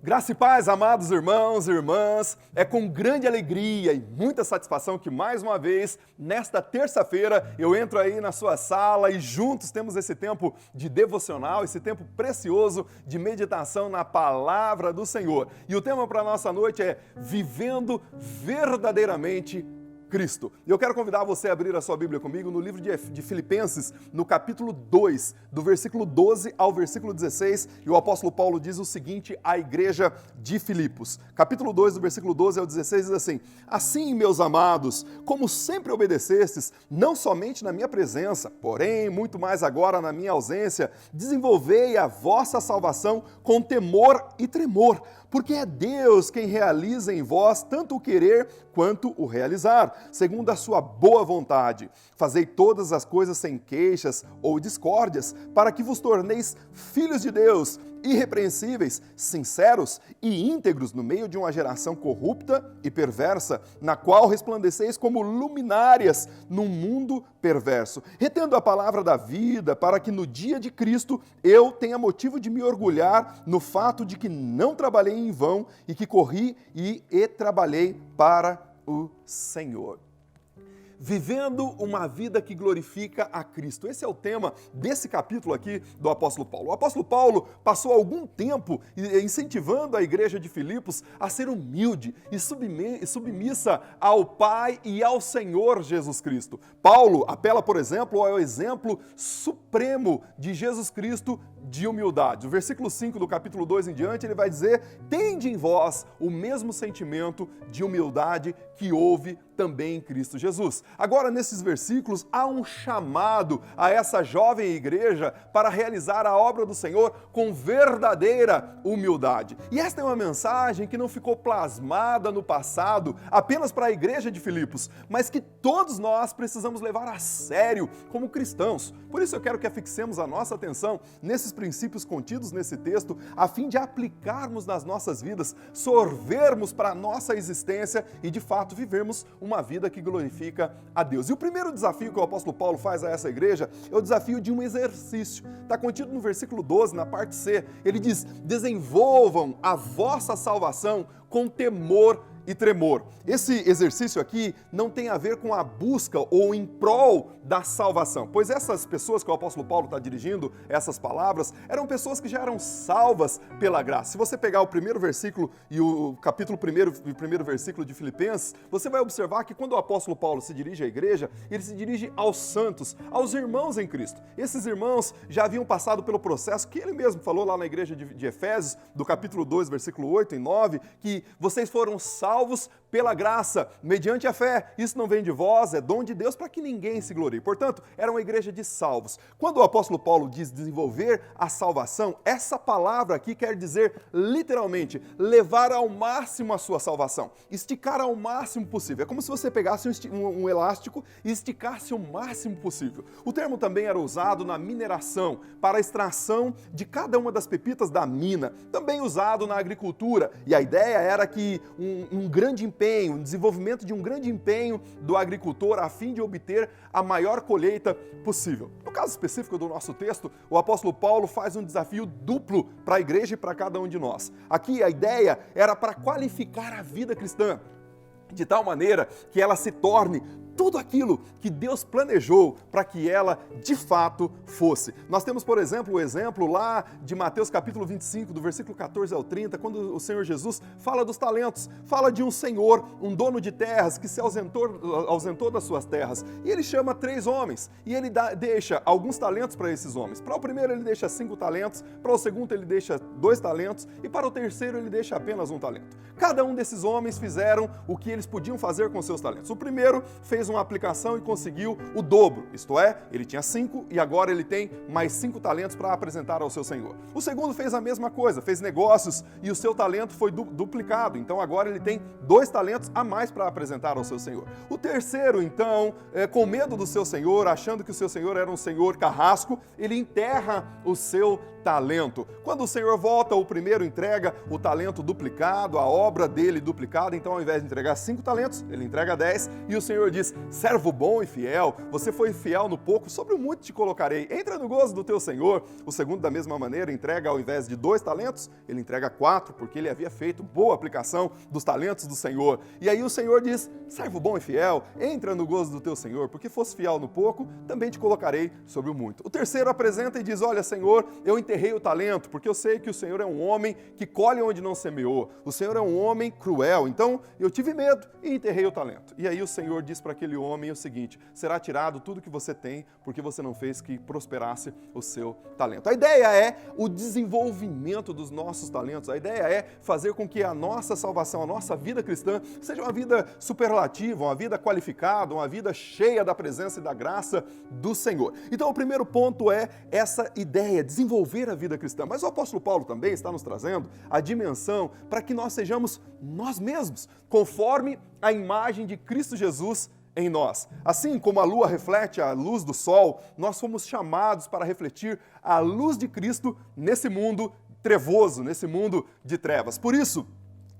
Graça e paz, amados irmãos e irmãs, é com grande alegria e muita satisfação que mais uma vez, nesta terça-feira, eu entro aí na sua sala e juntos temos esse tempo de devocional, esse tempo precioso de meditação na Palavra do Senhor. E o tema para a nossa noite é Vivendo Verdadeiramente Cristo. E eu quero convidar você a abrir a sua Bíblia comigo no livro de Filipenses, no capítulo 2, do versículo 12 ao versículo 16, e o apóstolo Paulo diz o seguinte à igreja de Filipos. Capítulo 2, do versículo 12 ao 16, diz assim: Assim, meus amados, como sempre obedecestes, não somente na minha presença, porém, muito mais agora na minha ausência, desenvolvei a vossa salvação com temor e tremor, porque é Deus quem realiza em vós tanto o querer quanto o realizar, segundo a sua boa vontade. Fazei todas as coisas sem queixas ou discórdias, para que vos torneis filhos de Deus, irrepreensíveis, sinceros e íntegros no meio de uma geração corrupta e perversa, na qual resplandeceis como luminárias num mundo perverso, retendo a palavra da vida, para que no dia de Cristo eu tenha motivo de me orgulhar no fato de que não trabalhei em vão e que corri e trabalhei para o Senhor. Vivendo uma vida que glorifica a Cristo. Esse é o tema desse capítulo aqui do apóstolo Paulo. O apóstolo Paulo passou algum tempo incentivando a igreja de Filipos a ser humilde e submissa ao Pai e ao Senhor Jesus Cristo. Paulo apela, por exemplo, ao exemplo supremo de Jesus Cristo de humildade. O versículo 5 do capítulo 2 em diante, ele vai dizer: tende em vós o mesmo sentimento de humildade que houve também em Cristo Jesus. Agora, nesses versículos, há um chamado a essa jovem igreja para realizar a obra do Senhor com verdadeira humildade. E esta é uma mensagem que não ficou plasmada no passado apenas para a igreja de Filipos, mas que todos nós precisamos levar a sério como cristãos. Por isso eu quero que afixemos a nossa atenção nesses princípios contidos nesse texto, a fim de aplicarmos nas nossas vidas, sorvermos para a nossa existência e, de fato, vivermos uma vida que glorifica a Deus. E o primeiro desafio que o apóstolo Paulo faz a essa igreja é o desafio de um exercício. Está contido no versículo 12, na parte C. Ele diz: desenvolvam a vossa salvação com temor e tremor. Esse exercício aqui não tem a ver com a busca ou em prol da salvação, pois essas pessoas que o apóstolo Paulo está dirigindo, essas palavras, eram pessoas que já eram salvas pela graça. Se você pegar o primeiro versículo e o capítulo primeiro versículo de Filipenses, você vai observar que quando o apóstolo Paulo se dirige à igreja, ele se dirige aos santos, aos irmãos em Cristo. Esses irmãos já haviam passado pelo processo que ele mesmo falou lá na igreja de Efésios, do capítulo 2, versículo 8 e 9, que vocês foram salvos pela graça, mediante a fé. Isso não vem de vós, é dom de Deus para que ninguém se glorie. Portanto, era uma igreja de salvos. Quando o apóstolo Paulo diz desenvolver a salvação, essa palavra aqui quer dizer, literalmente, levar ao máximo a sua salvação, esticar ao máximo possível. É como se você pegasse um elástico e esticasse o máximo possível. O termo também era usado na mineração, para a extração de cada uma das pepitas da mina, também usado na agricultura, e a ideia era que um grande empenho, um desenvolvimento de um grande empenho do agricultor a fim de obter a maior colheita possível. No caso específico do nosso texto, o apóstolo Paulo faz um desafio duplo para a igreja e para cada um de nós. Aqui a ideia era para qualificar a vida cristã, de tal maneira que ela se torne tudo aquilo que Deus planejou para que ela de fato fosse. Nós temos, por exemplo, o exemplo lá de Mateus capítulo 25, do versículo 14 ao 30, quando o Senhor Jesus fala dos talentos, fala de um senhor, um dono de terras que se ausentou das suas terras, e ele chama 3 homens, e ele deixa alguns talentos para esses homens. Para o primeiro ele deixa 5 talentos, para o segundo ele deixa 2 talentos, e para o terceiro ele deixa apenas 1 talento. Cada um desses homens fizeram o que eles podiam fazer com seus talentos. O primeiro fez uma aplicação e conseguiu o dobro, isto é, ele tinha 5 e agora ele tem mais 5 talentos para apresentar ao seu senhor. O segundo fez a mesma coisa, fez negócios e o seu talento foi duplicado, então agora ele tem 2 talentos a mais para apresentar ao seu senhor. O terceiro, então, com medo do seu senhor, achando que o seu senhor era um senhor carrasco, ele enterra o seu talento. Quando o senhor volta, o primeiro entrega o talento duplicado, a obra dele duplicada, então ao invés de entregar 5 talentos, ele entrega 10 e o senhor diz: servo bom e fiel, você foi fiel no pouco, sobre o muito te colocarei. Entra no gozo do teu Senhor. O segundo, da mesma maneira, entrega ao invés de 2 talentos, ele entrega 4, porque ele havia feito boa aplicação dos talentos do Senhor. E aí o Senhor diz, servo bom e fiel, entra no gozo do teu Senhor, porque fosse fiel no pouco, também te colocarei sobre o muito. O terceiro apresenta e diz, olha, Senhor, eu enterrei o talento, porque eu sei que o Senhor é um homem que colhe onde não semeou. O Senhor é um homem cruel, então eu tive medo e enterrei o talento. E aí o Senhor diz para aquele homem o seguinte, será tirado tudo que você tem, porque você não fez que prosperasse o seu talento. A ideia é o desenvolvimento dos nossos talentos, a ideia é fazer com que a nossa salvação, a nossa vida cristã, seja uma vida superlativa, uma vida qualificada, uma vida cheia da presença e da graça do Senhor. Então o primeiro ponto é essa ideia, desenvolver a vida cristã. Mas o apóstolo Paulo também está nos trazendo a dimensão para que nós sejamos nós mesmos, conforme a imagem de Cristo Jesus em nós. Assim como a lua reflete a luz do sol, nós fomos chamados para refletir a luz de Cristo nesse mundo trevoso, nesse mundo de trevas. Por isso,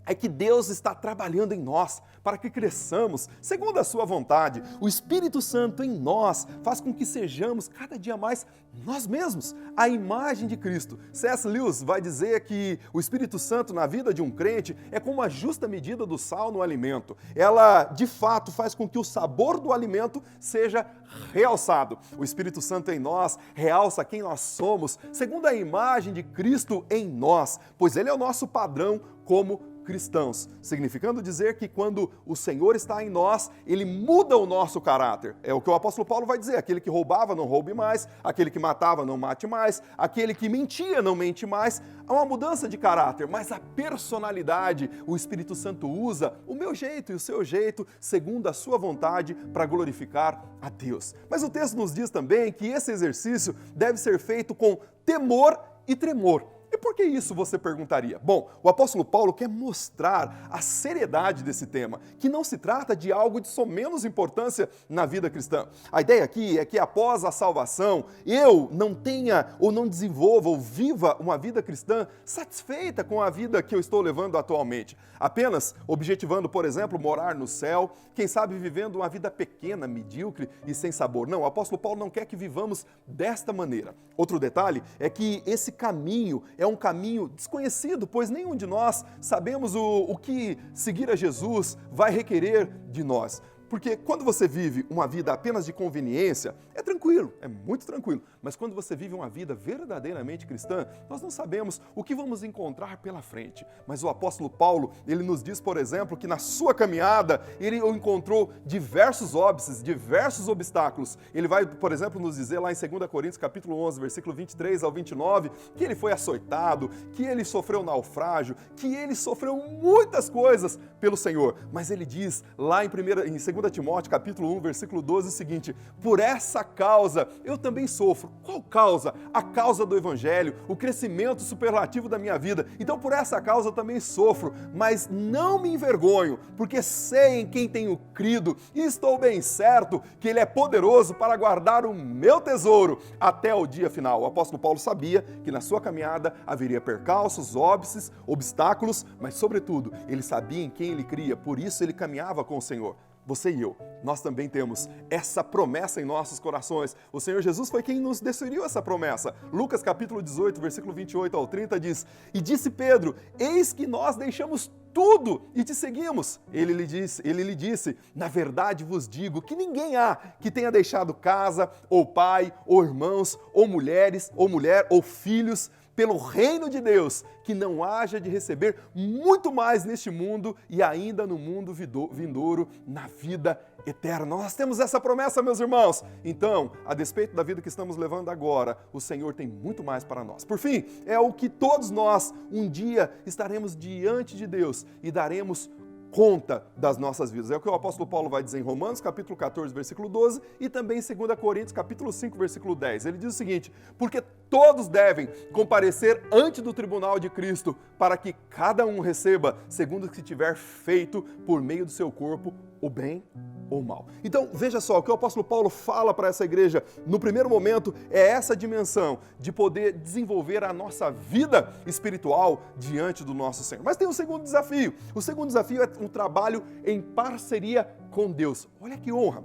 é que Deus está trabalhando em nós para que cresçamos segundo a sua vontade. O Espírito Santo em nós faz com que sejamos cada dia mais nós mesmos, a imagem de Cristo. C.S. Lewis vai dizer que o Espírito Santo na vida de um crente é como a justa medida do sal no alimento. Ela, de fato, faz com que o sabor do alimento seja realçado. O Espírito Santo em nós realça quem nós somos, segundo a imagem de Cristo em nós, pois Ele é o nosso padrão como cristãos, significando dizer que quando o Senhor está em nós, Ele muda o nosso caráter. É o que o apóstolo Paulo vai dizer, aquele que roubava não roube mais, aquele que matava não mate mais, aquele que mentia não mente mais. Há uma mudança de caráter, mas a personalidade, o Espírito Santo usa o meu jeito e o seu jeito, segundo a sua vontade, para glorificar a Deus. Mas o texto nos diz também que esse exercício deve ser feito com temor e tremor. E por que isso, você perguntaria? Bom, o apóstolo Paulo quer mostrar a seriedade desse tema, que não se trata de algo de somenos importância na vida cristã. A ideia aqui é que após a salvação, eu não tenha ou não desenvolva ou viva uma vida cristã satisfeita com a vida que eu estou levando atualmente. Apenas objetivando, por exemplo, morar no céu, quem sabe vivendo uma vida pequena, medíocre e sem sabor. Não, o apóstolo Paulo não quer que vivamos desta maneira. Outro detalhe é que esse caminho é um caminho desconhecido, pois nenhum de nós sabemos o que seguir a Jesus vai requerer de nós. Porque quando você vive uma vida apenas de conveniência, é tranquilo, é muito tranquilo. Mas quando você vive uma vida verdadeiramente cristã, nós não sabemos o que vamos encontrar pela frente. Mas o apóstolo Paulo, ele nos diz, por exemplo, que na sua caminhada, ele encontrou diversos óbices, diversos obstáculos. Ele vai, por exemplo, nos dizer lá em 2 Coríntios, capítulo 11, versículo 23 ao 29, que ele foi açoitado, que ele sofreu naufrágio, que ele sofreu muitas coisas pelo Senhor. Mas ele diz lá em 2 Timóteo, capítulo 1, versículo 12, o seguinte: por essa causa eu também sofro. Qual causa? A causa do Evangelho, o crescimento superlativo da minha vida. Então, por essa causa eu também sofro, mas não me envergonho, porque sei em quem tenho crido e estou bem certo que Ele é poderoso para guardar o meu tesouro até o dia final. O apóstolo Paulo sabia que na sua caminhada haveria percalços, óbices, obstáculos, mas, sobretudo, ele sabia em quem ele cria, por isso ele caminhava com o Senhor. Você e eu, nós também temos essa promessa em nossos corações. O Senhor Jesus foi quem nos desferiu essa promessa. Lucas capítulo 18, versículo 28 ao 30 diz: e disse Pedro, eis que nós deixamos tudo e te seguimos. Ele lhe disse, na verdade vos digo que ninguém há que tenha deixado casa, ou pai, ou irmãos, ou mulheres, ou mulher, ou filhos, pelo reino de Deus, que não haja de receber muito mais neste mundo e ainda no mundo vindouro, na vida eterna. Nós temos essa promessa, meus irmãos. Então, a despeito da vida que estamos levando agora, o Senhor tem muito mais para nós. Por fim, é o que todos nós um dia estaremos diante de Deus e daremos conta das nossas vidas. É o que o apóstolo Paulo vai dizer em Romanos, capítulo 14, versículo 12, e também em 2 Coríntios, capítulo 5, versículo 10. Ele diz o seguinte: porque todos devem comparecer ante do tribunal de Cristo, para que cada um receba segundo o que tiver feito por meio do seu corpo, o bem ou mal. Então, veja só, o que o apóstolo Paulo fala para essa igreja, no primeiro momento, é essa dimensão de poder desenvolver a nossa vida espiritual diante do nosso Senhor. Mas tem um segundo desafio. O segundo desafio é um trabalho em parceria com Deus. Olha que honra!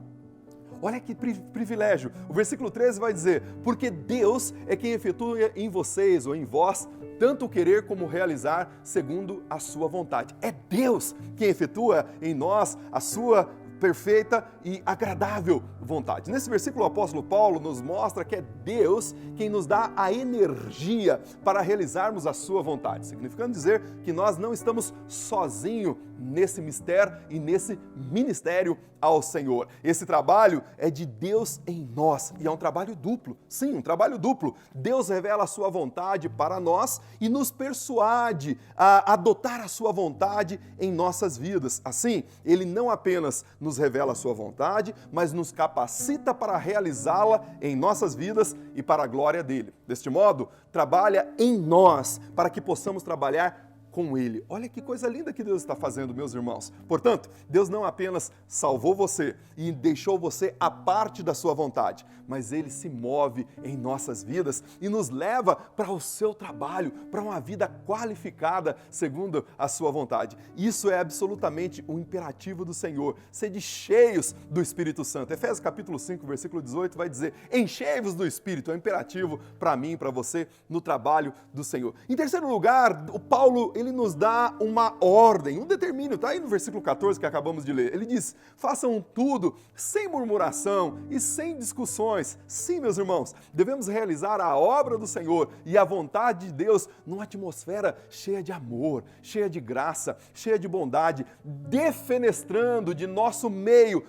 Olha que privilégio. O versículo 13 vai dizer, porque Deus é quem efetua em vocês ou em vós tanto o querer como o realizar segundo a sua vontade. É Deus quem efetua em nós a sua perfeita e agradável vontade. Nesse versículo, o apóstolo Paulo nos mostra que é Deus quem nos dá a energia para realizarmos a sua vontade, significando dizer que nós não estamos sozinhos nesse mistério e nesse ministério ao Senhor. Esse trabalho é de Deus em nós e é um trabalho duplo. Sim, um trabalho duplo. Deus revela a sua vontade para nós e nos persuade a adotar a sua vontade em nossas vidas. Assim, Ele não apenas nos revela a sua vontade, mas nos capacita para realizá-la em nossas vidas e para a glória dele. Deste modo, trabalha em nós para que possamos trabalhar com Ele. Olha que coisa linda que Deus está fazendo, meus irmãos. Portanto, Deus não apenas salvou você e deixou você à parte da sua vontade, mas Ele se move em nossas vidas e nos leva para o seu trabalho, para uma vida qualificada segundo a sua vontade. Isso é absolutamente o imperativo do Senhor. Sede cheios do Espírito Santo. Efésios capítulo 5, versículo 18 vai dizer, enchei-vos do Espírito. É um imperativo para mim, para você, no trabalho do Senhor. Em terceiro lugar, o Paulo, ele nos dá uma ordem, um determínio, está aí no versículo 14 que acabamos de ler. Ele diz, façam tudo sem murmuração e sem discussões. Sim, meus irmãos, devemos realizar a obra do Senhor e a vontade de Deus numa atmosfera cheia de amor, cheia de graça, cheia de bondade, defenestrando de nosso meio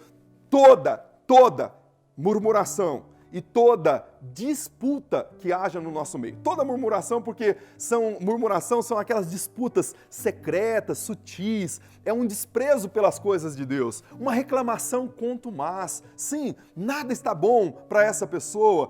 toda murmuração e toda disputa que haja no nosso meio. Toda murmuração, porque murmuração são aquelas disputas secretas, sutis, é um desprezo pelas coisas de Deus, uma reclamação contumaz. Sim, nada está bom para essa pessoa.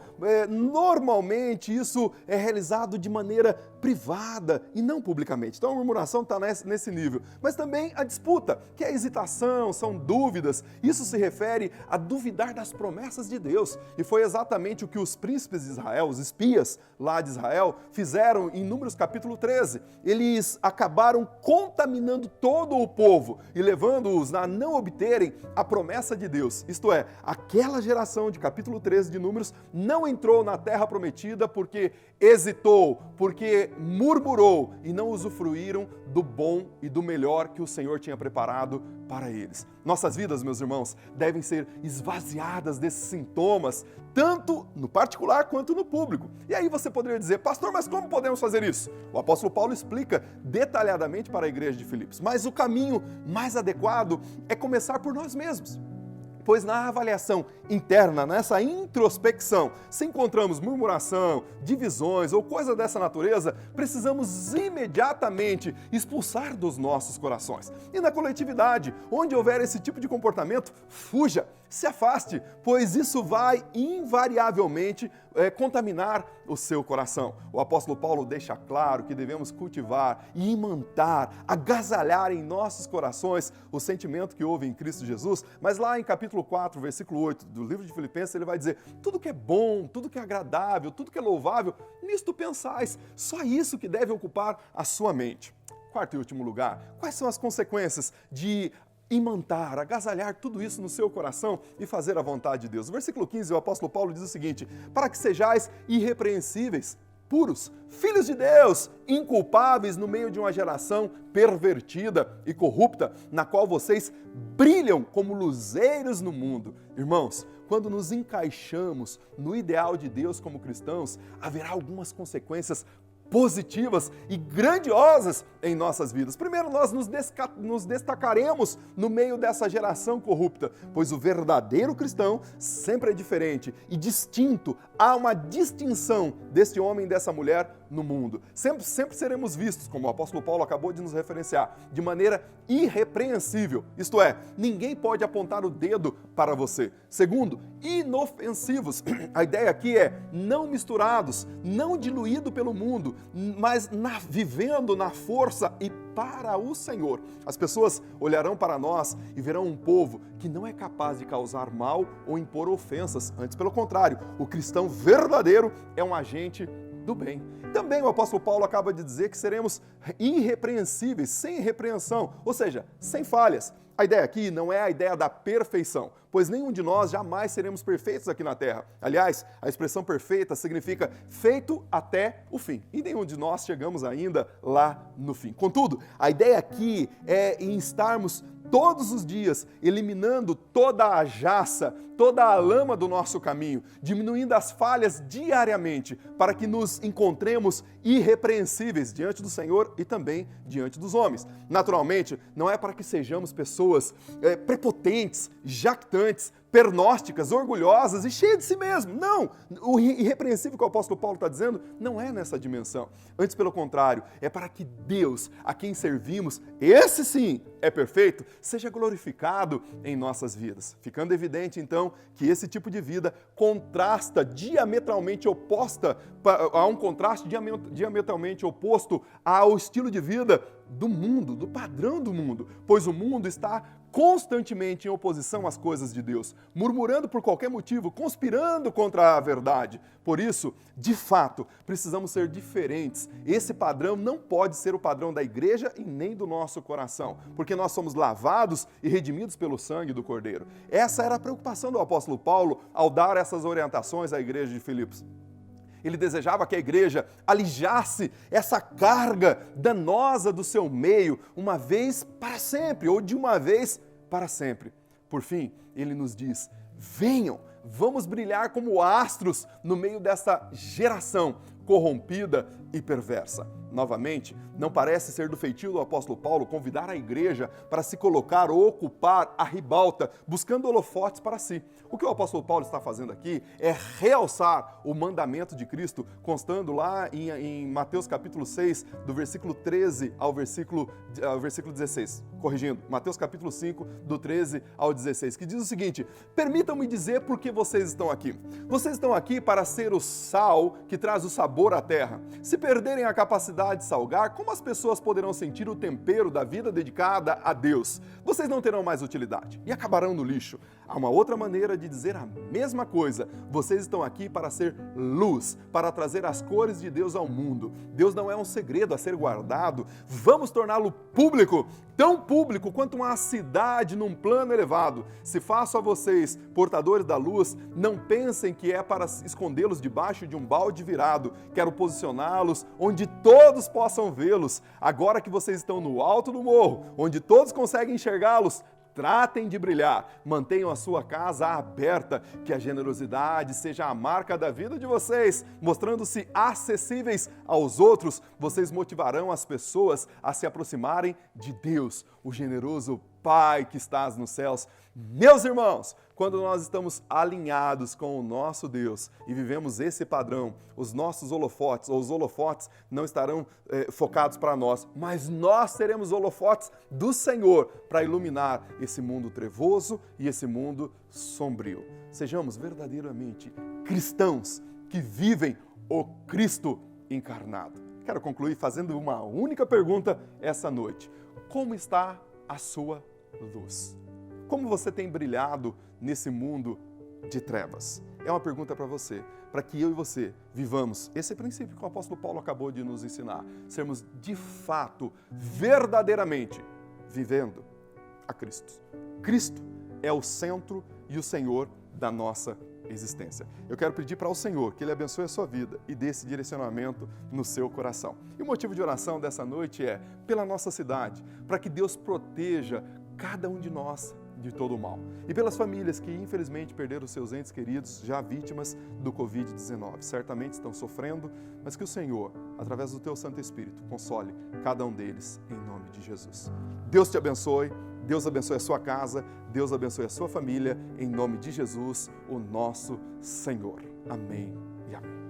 Normalmente isso é realizado de maneira privada e não publicamente. Então a murmuração está nesse nível. Mas também a disputa, que é a hesitação, são dúvidas. Isso se refere a duvidar das promessas de Deus. E foi exatamente o que os príncipes de Israel, os espias lá de Israel, fizeram em Números capítulo 13. Eles acabaram contaminando todo o povo e levando-os a não obterem a promessa de Deus. Isto é, aquela geração de capítulo 13 de Números não entrou na terra prometida porque hesitou, porque murmurou e não usufruíram do bom e do melhor que o Senhor tinha preparado para eles. Nossas vidas, meus irmãos, devem ser esvaziadas desses sintomas, tanto no particular quanto no público. E aí você poderia dizer, pastor, mas como podemos fazer isso? O apóstolo Paulo explica detalhadamente para a igreja de Filipos, mas o caminho mais adequado é começar por nós mesmos. Pois na avaliação interna, nessa introspecção, se encontramos murmuração, divisões ou coisa dessa natureza, precisamos imediatamente expulsar dos nossos corações. E na coletividade, onde houver esse tipo de comportamento, fuja, se afaste, pois isso vai invariavelmente contaminar o seu coração. O apóstolo Paulo deixa claro que devemos cultivar, imantar, agasalhar em nossos corações o sentimento que houve em Cristo Jesus, mas lá em capítulo 4, versículo 8 do livro de Filipenses, ele vai dizer, tudo que é bom, tudo que é agradável, tudo que é louvável, nisto pensais, só isso que deve ocupar a sua mente. Quarto e último lugar, quais são as consequências de imantar, agasalhar tudo isso no seu coração e fazer a vontade de Deus? No versículo 15, o apóstolo Paulo diz o seguinte, para que sejais irrepreensíveis, puros, filhos de Deus, inculpáveis no meio de uma geração pervertida e corrupta, na qual vocês brilham como luzeiros no mundo. Irmãos, quando nos encaixamos no ideal de Deus como cristãos, haverá algumas consequências positivas e grandiosas em nossas vidas. Primeiro, nós nos destacaremos no meio dessa geração corrupta, pois o verdadeiro cristão sempre é diferente e distinto. Há uma distinção deste homem e dessa mulher no mundo. Sempre seremos vistos, como o apóstolo Paulo acabou de nos referenciar, de maneira irrepreensível. Isto é, ninguém pode apontar o dedo para você. Segundo, inofensivos. A ideia aqui é não misturados, não diluído pelo mundo, mas vivendo na força e para o Senhor. As pessoas olharão para nós e verão um povo que não é capaz de causar mal ou impor ofensas. Antes, pelo contrário, o cristão verdadeiro é um agente do bem. Também o apóstolo Paulo acaba de dizer que seremos irrepreensíveis, sem repreensão, ou seja, sem falhas. A ideia aqui não é a ideia da perfeição, pois nenhum de nós jamais seremos perfeitos aqui na terra. Aliás, a expressão perfeita significa feito até o fim. E nenhum de nós chegamos ainda lá no fim. Contudo, a ideia aqui é em estarmos todos os dias eliminando toda a jaça, toda a lama do nosso caminho, diminuindo as falhas diariamente, para que nos encontremos irrepreensíveis diante do Senhor e também diante dos homens. Naturalmente, não é para que sejamos pessoas prepotentes, jactantes, pernósticas, orgulhosas e cheias de si mesmo. Não! O irrepreensível que o apóstolo Paulo está dizendo não é nessa dimensão. Antes, pelo contrário, é para que Deus, a quem servimos, esse sim é perfeito, seja glorificado em nossas vidas. Ficando evidente, então, que esse tipo de vida contrasta diametralmente oposta, há um contraste diametralmente oposto ao estilo de vida do mundo, do padrão do mundo, pois o mundo está constantemente em oposição às coisas de Deus, murmurando por qualquer motivo, conspirando contra a verdade. Por isso, de fato, precisamos ser diferentes. Esse padrão não pode ser o padrão da igreja e nem do nosso coração, porque nós somos lavados e redimidos pelo sangue do Cordeiro. Essa era a preocupação do apóstolo Paulo ao dar essas orientações à igreja de Filipos. Ele desejava que a igreja alijasse essa carga danosa do seu meio, uma vez para sempre, ou de uma vez para sempre. Por fim, ele nos diz: venham, vamos brilhar como astros no meio dessa geração corrompida e perversa. Novamente, não parece ser do feitio do apóstolo Paulo convidar a igreja para se colocar ou ocupar a ribalta, buscando holofotes para si. O que o apóstolo Paulo está fazendo aqui é realçar o mandamento de Cristo, constando lá em Mateus capítulo 6, do versículo 13 ao versículo 16. Corrigindo, Mateus capítulo 5, do 13 ao 16, que diz o seguinte: permitam-me dizer por que vocês estão aqui. Vocês estão aqui para ser o sal que traz o sabor à terra. Se perderem a capacidade de salgar, como as pessoas poderão sentir o tempero da vida dedicada a Deus? Vocês não terão mais utilidade e acabarão no lixo. Há uma outra maneira de dizer a mesma coisa. Vocês estão aqui para ser luz, para trazer as cores de Deus ao mundo. Deus não é um segredo a ser guardado. Vamos torná-lo público, tão público quanto uma cidade num plano elevado. Se faço a vocês portadores da luz, não pensem que é para escondê-los debaixo de um balde virado. Quero posicioná-los onde todos possam vê-los. Agora que vocês estão no alto do morro, onde todos conseguem enxergá-los, tratem de brilhar, mantenham a sua casa aberta, que a generosidade seja a marca da vida de vocês, mostrando-se acessíveis aos outros. Vocês motivarão as pessoas a se aproximarem de Deus, o generoso Pai que estás nos céus. Meus irmãos, quando nós estamos alinhados com o nosso Deus e vivemos esse padrão, os nossos holofotes, ou os holofotes não estarão focados para nós, mas nós teremos holofotes do Senhor para iluminar esse mundo trevoso e esse mundo sombrio. Sejamos verdadeiramente cristãos que vivem o Cristo encarnado. Quero concluir fazendo uma única pergunta essa noite: como está a sua luz? Como você tem brilhado nesse mundo de trevas? É uma pergunta para você, para que eu e você vivamos esse princípio que o apóstolo Paulo acabou de nos ensinar. Sermos de fato, verdadeiramente, vivendo a Cristo. Cristo é o centro e o Senhor da nossa existência. Eu quero pedir para o Senhor que Ele abençoe a sua vida e dê esse direcionamento no seu coração. E o motivo de oração dessa noite é pela nossa cidade, para que Deus proteja cada um de nós de todo o mal. E pelas famílias que infelizmente perderam seus entes queridos, já vítimas do Covid-19. Certamente estão sofrendo, mas que o Senhor, através do teu Santo Espírito, console cada um deles em nome de Jesus. Deus te abençoe, Deus abençoe a sua casa, Deus abençoe a sua família, em nome de Jesus, o nosso Senhor. Amém e amém.